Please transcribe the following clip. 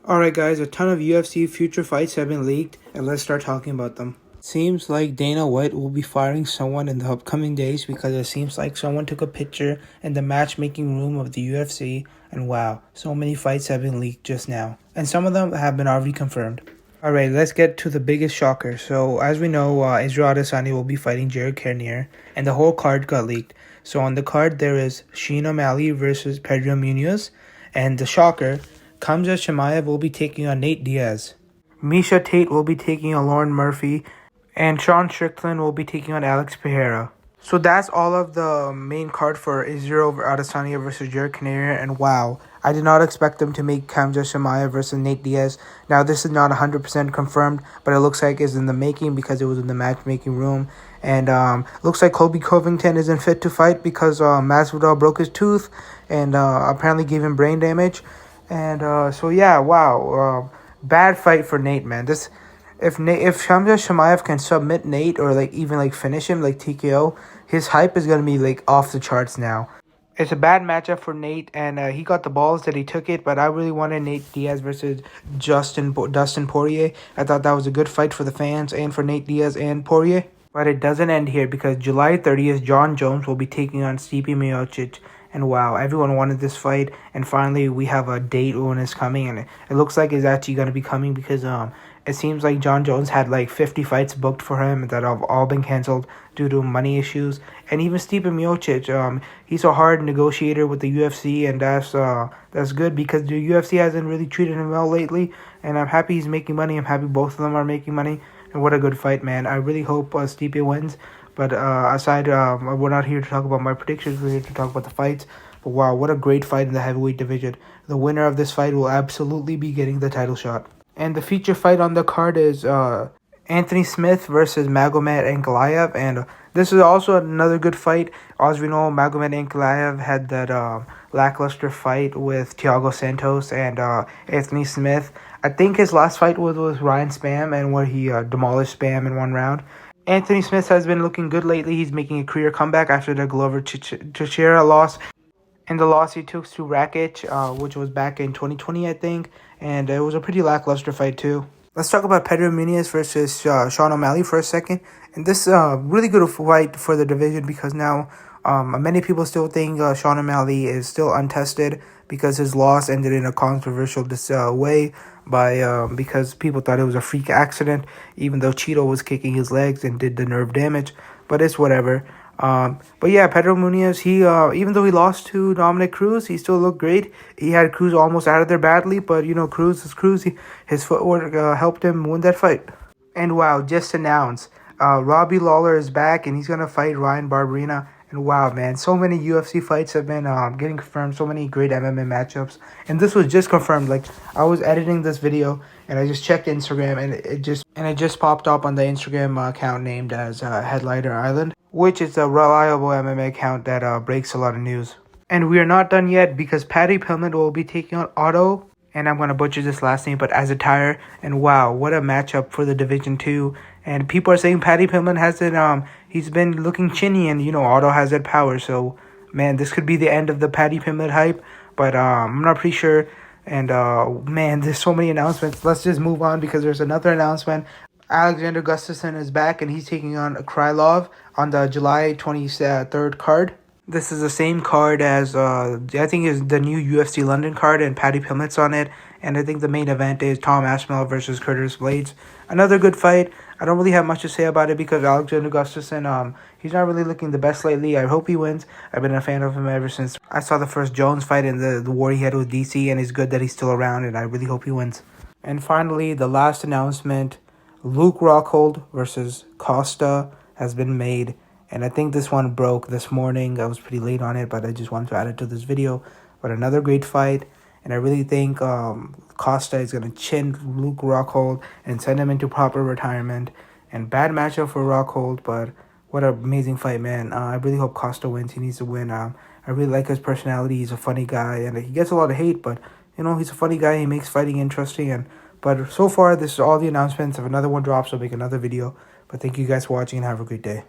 Alright guys, a ton of UFC future fights have been leaked, and let's start talking about them. Seems like Dana White will be firing someone in the upcoming days because it seems like someone took a picture in the matchmaking room of the UFC, and wow, so many fights have been leaked just now, and some of them have been already confirmed. Alright, let's get to the biggest shocker. So, as we know, Israel Adesanya will be fighting Jared Cannonier, and the whole card got leaked. So, on the card, there is Sheena O'Malley versus Pedro Munoz, and the shocker, khamzat Chimaev will be taking on Nate Diaz. Misha Tate will be taking on Lauren Murphy, and Sean Strickland will be taking on Alex Pereira. So that's all of the main card for Israel Adesanya versus Jared Cannonier, and wow, I did not expect them to make khamzat Chimaev versus Nate Diaz. Now this is not 100% confirmed, but it looks like it's in the making because it was in the matchmaking room. And looks like Colby Covington isn't fit to fight because Masvidal broke his tooth and apparently gave him brain damage. And so yeah, wow, bad fight for Nate, man. This if khamzat Chimaev can submit Nate or even finish him like TKO, his hype is gonna be off the charts now. It's a bad matchup for Nate, and he got the balls that he took it. But I really wanted Nate Diaz versus Dustin Poirier. I thought that was a good fight for the fans and for Nate Diaz and Poirier. But it doesn't end here because July 30th, John Jones will be taking on Stipe Miocic. And wow, everyone wanted this fight, and finally we have a date when it's coming, and it looks like it's actually going to be coming because it seems like John Jones had 50 fights booked for him that have all been canceled due to money issues. And even Stipe Miocic, he's a hard negotiator with the UFC, and that's good because the UFC hasn't really treated him well lately, and I'm happy he's making money. I'm happy both of them are making money, and what a good fight, man. I really hope Stipe wins. But aside, we're not here to talk about my predictions. We're here to talk about the fights. But wow, what a great fight in the heavyweight division. The winner of this fight will absolutely be getting the title shot. And the feature fight on the card is Anthony Smith versus Magomed Ankalaev. And this is also another good fight. As we know, Magomed Ankalaev had that lackluster fight with Thiago Santos and Anthony Smith. I think his last fight was Ryan Spam, and where he demolished Spam in one round. Anthony Smith has been looking good lately. He's making a career comeback after the Glover Teixeira loss. And the loss he took to Rakic, which was back in 2020, I think. And it was a pretty lackluster fight, too. Let's talk about Pedro Munoz versus Sean O'Malley for a second. And this is a really good fight for the division because now many people still think Sean O'Malley is still untested because his loss ended in a controversial way because people thought it was a freak accident, even though Cheeto was kicking his legs and did the nerve damage. But it's whatever. But yeah, Pedro Munoz, he even though he lost to Dominic Cruz, he still looked great. He had Cruz almost out of there badly, but Cruz is Cruz. His footwork helped him win that fight. And wow, just announced, Robbie Lawler is back and he's gonna fight Ryan Barberena. And wow, man, so many UFC fights have been getting confirmed. So many great MMA matchups, and this was just confirmed. I was editing this video and I just checked Instagram, and it just popped up on the Instagram account named as Headliner Island, which is a reliable MMA account that breaks a lot of news. And we are not done yet because Paddy Pimblett will be taking on Otto, and I'm gonna butcher this last name, but Azaitar. And wow, what a matchup for the Division 2. And people are saying Paddy Pimblett hasn't he's been looking chinny, and Otto has that power. So man, this could be the end of the Paddy Pimblett hype, but I'm not pretty sure. And man, there's so many announcements. Let's just move on because there's another announcement. Alexander Gustafsson is back and he's taking on Krylov on the July 23rd card. This is the same card as I think is the new UFC London card, and Paddy Pimblett's on it. And I think the main event is Tom Aspinall versus Curtis Blades. Another good fight. I don't really have much to say about it because Alexander Gustafsson, he's not really looking the best lately. I hope he wins. I've been a fan of him ever since I saw the first Jones fight in the war he had with DC, and it's good that he's still around, and I really hope he wins. And finally, the last announcement, Luke Rockhold versus Costa has been made. And I think this one broke this morning. I was pretty late on it, but I just wanted to add it to this video. But another great fight. And I really think Costa is going to chin Luke Rockhold and send him into proper retirement. And bad matchup for Rockhold, but what an amazing fight, man. I really hope Costa wins. He needs to win. I really like his personality. He's a funny guy, and he gets a lot of hate, but, he's a funny guy. He makes fighting interesting. But so far, this is all the announcements. If another one drops, I'll make another video. But thank you guys for watching, and have a great day.